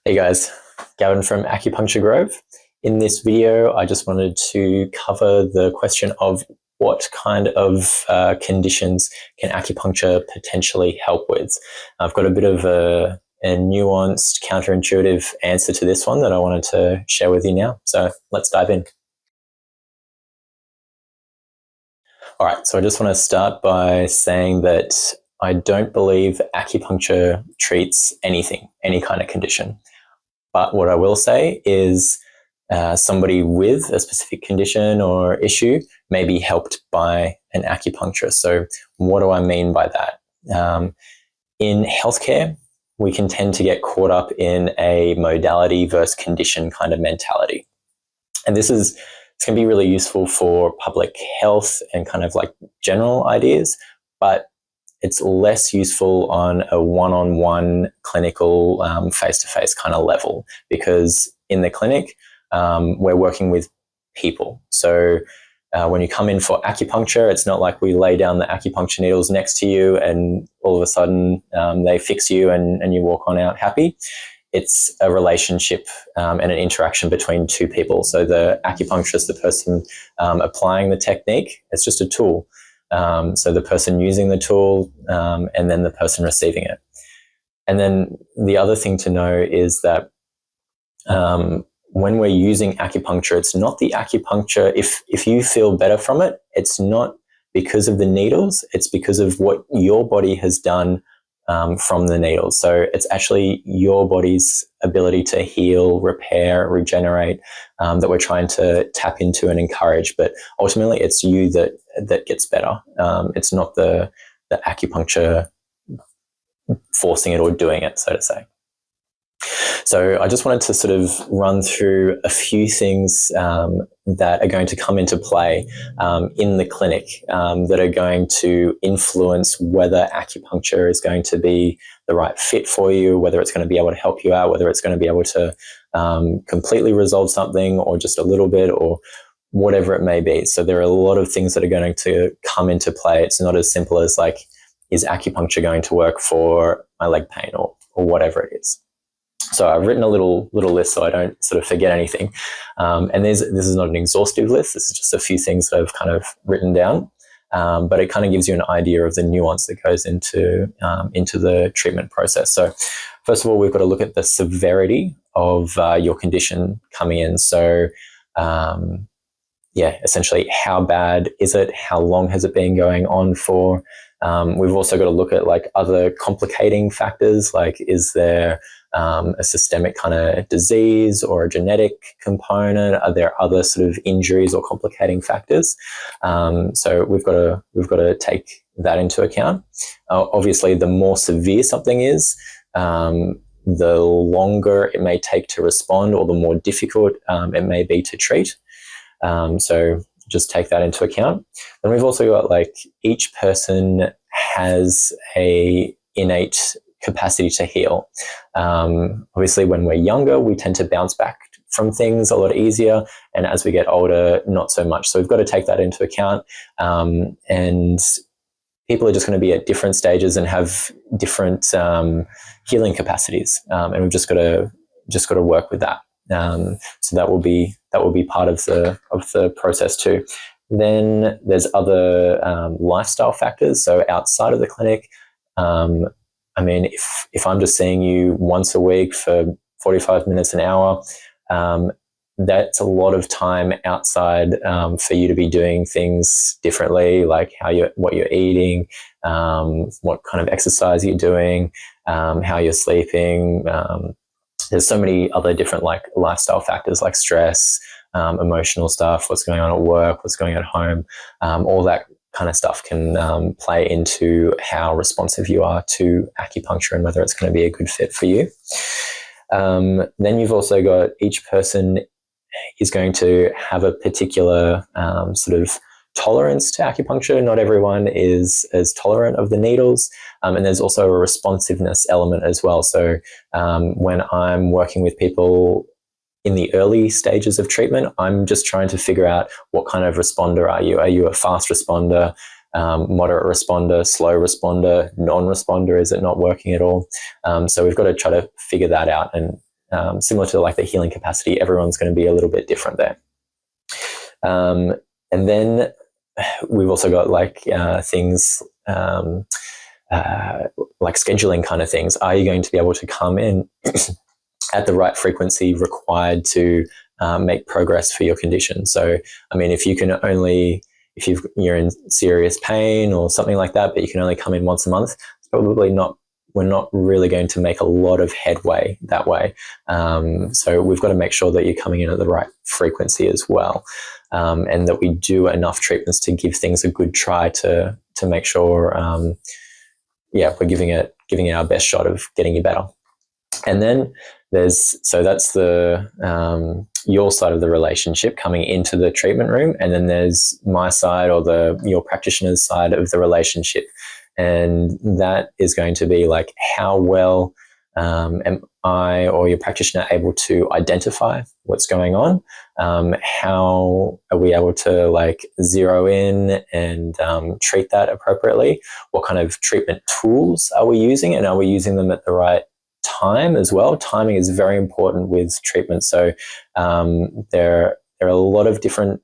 Hey guys, Gavin from Acupuncture Grove. In this video, I just wanted to cover the question of what kind of conditions can acupuncture potentially help with. I've got a bit of a nuanced, counterintuitive answer to this one that I wanted to share with you now. So let's dive in. All right, so I just want to start by saying that I don't believe acupuncture treats anything, any kind of condition. But what I will say is somebody with a specific condition or issue may be helped by an acupuncturist. So what do I mean by that? In healthcare, we can tend to get caught up in a modality versus condition kind of mentality. And it's going to be really useful for public health and kind of like general ideas, but it's less useful on a one-on-one clinical face-to-face kind of level, because in the clinic, we're working with people. So when you come in for acupuncture, it's not like we lay down the acupuncture needles next to you and all of a sudden they fix you and you walk on out happy. It's a relationship and an interaction between two people. So the acupuncturist, the person applying the technique, it's just a tool. So the person using the tool and then the person receiving it. And then the other thing to know is that when we're using acupuncture, it's not the acupuncture. If you feel better from it, it's not because of the needles, it's because of what your body has done from the needles. So it's actually your body's ability to heal, repair, regenerate that we're trying to tap into and encourage. But ultimately, it's you that gets better. It's not the acupuncture forcing it or doing it, so to say. So I just wanted to sort of run through a few things that are going to come into play in the clinic that are going to influence whether acupuncture is going to be the right fit for you, whether it's going to be able to help you out, whether it's going to be able to completely resolve something or just a little bit or whatever it may be. So there are a lot of things that are going to come into play. It's not as simple as like, is acupuncture going to work for my leg pain or whatever it is. So I've written a little list so I don't sort of forget anything. And this is not an exhaustive list. This is just a few things that I've kind of written down. But it kind of gives you an idea of the nuance that goes into the treatment process. So first of all, we've got to look at the severity of your condition coming in. So essentially, how bad is it? How long has it been going on for? We've also got to look at like other complicating factors, like is there a systemic kind of disease or a genetic component? Are there other sort of injuries or complicating factors? So we've got to take that into account. Obviously, the more severe something is, the longer it may take to respond, or the more difficult it may be to treat. So just take that into account. Then we've also got like each person has a innate capacity to heal. Obviously, when we're younger, we tend to bounce back from things a lot easier, and as we get older, not so much. So we've got to take that into account. And people are just going to be at different stages and have different healing capacities, and we've just got to work with that. So that will be part of the process too. Then there's other lifestyle factors. So outside of the clinic, I mean, if I'm just seeing you once a week for 45 minutes, an hour, that's a lot of time outside for you to be doing things differently, like what you're eating, what kind of exercise you're doing, how you're sleeping. There's so many other different like lifestyle factors like stress, emotional stuff, what's going on at work, what's going on at home, all that kind of stuff can play into how responsive you are to acupuncture and whether it's going to be a good fit for you. Then you've also got each person is going to have a particular sort of tolerance to acupuncture. Not everyone is as tolerant of the needles. And there's also a responsiveness element as well. So when I'm working with people in the early stages of treatment, I'm just trying to figure out what kind of responder are you? Are you a fast responder, moderate responder, slow responder, non-responder? Is it not working at all? So we've got to try to figure that out and similar to like the healing capacity, everyone's going to be a little bit different there. And then we've also got like things like scheduling kind of things. Are you going to be able to come in at the right frequency required to make progress for your condition? So, I mean, if you're in serious pain or something like that, but you can only come in once a month, it's probably not, we're not really going to make a lot of headway that way. So we've got to make sure that you're coming in at the right frequency as well. And that we do enough treatments to give things a good try to make sure, we're giving it our best shot of getting you better. And then that's the your side of the relationship coming into the treatment room, and then there's my side, or your practitioner's side of the relationship, and that is going to be like, how well am I or your practitioner able to identify what's going on? How are we able to like zero in and treat that appropriately? What kind of treatment tools are we using, and are we using them at the right time as well? Timing is very important with treatment. So there are a lot of different,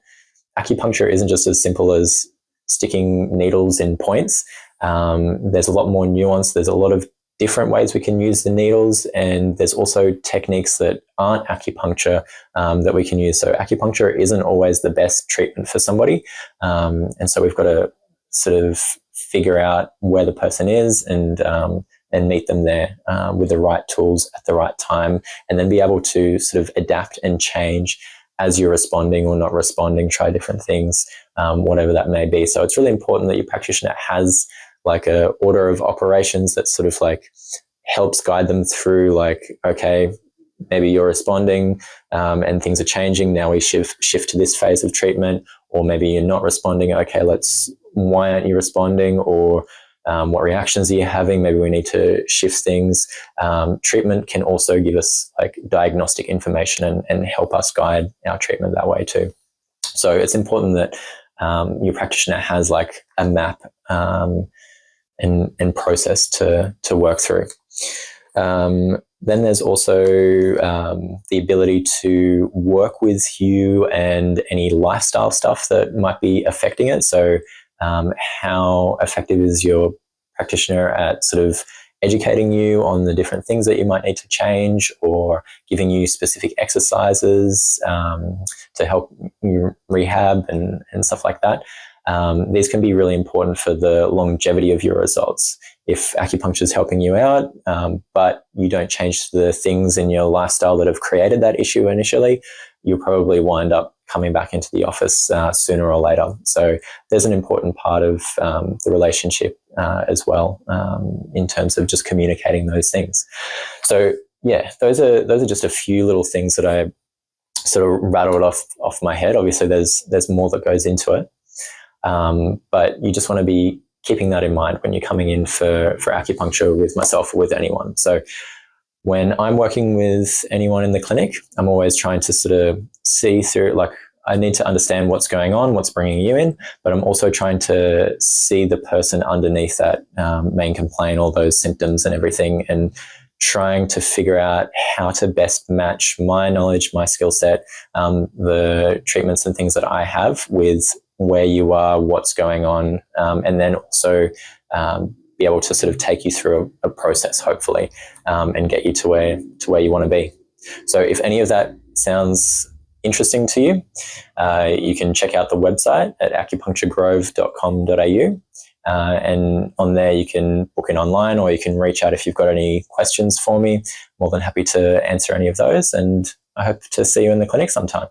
acupuncture isn't just as simple as sticking needles in points. There's a lot more nuance. There's a lot of different ways we can use the needles, and there's also techniques that aren't acupuncture that we can use. So acupuncture isn't always the best treatment for somebody, and so we've got to sort of figure out where the person is and meet them there with the right tools at the right time, and then be able to sort of adapt and change as you're responding or not responding, try different things, whatever that may be. So it's really important that your practitioner has like a order of operations that sort of like helps guide them through, like, okay, maybe you're responding and things are changing. Now we shift to this phase of treatment, or maybe you're not responding. Okay, why aren't you responding? Or what reactions are you having? Maybe we need to shift things. Treatment can also give us like diagnostic information and help us guide our treatment that way too. So it's important that your practitioner has like a map and process to work through. Then there's also the ability to work with you and any lifestyle stuff that might be affecting it. So how effective is your practitioner at sort of educating you on the different things that you might need to change, or giving you specific exercises to help you rehab and stuff like that. These can be really important for the longevity of your results. If acupuncture is helping you out, but you don't change the things in your lifestyle that have created that issue initially, you'll probably wind up coming back into the office sooner or later. So there's an important part of the relationship as well, in terms of just communicating those things. So yeah, those are just a few little things that I sort of rattled off my head. Obviously there's more that goes into it. But you just want to be keeping that in mind when you're coming in for acupuncture with myself or with anyone. So when I'm working with anyone in the clinic, I'm always trying to sort of see through, like, I need to understand what's going on, what's bringing you in, but I'm also trying to see the person underneath that main complaint, all those symptoms and everything, and trying to figure out how to best match my knowledge, my skill set, the treatments and things that I have with where you are, what's going on, and then also be able to sort of take you through a process, hopefully, and get you to where you want to be. So if any of that sounds interesting to you, you can check out the website at acupuncturegrove.com.au, and on there you can book in online, or you can reach out if you've got any questions for me. More than happy to answer any of those, and I hope to see you in the clinic sometime.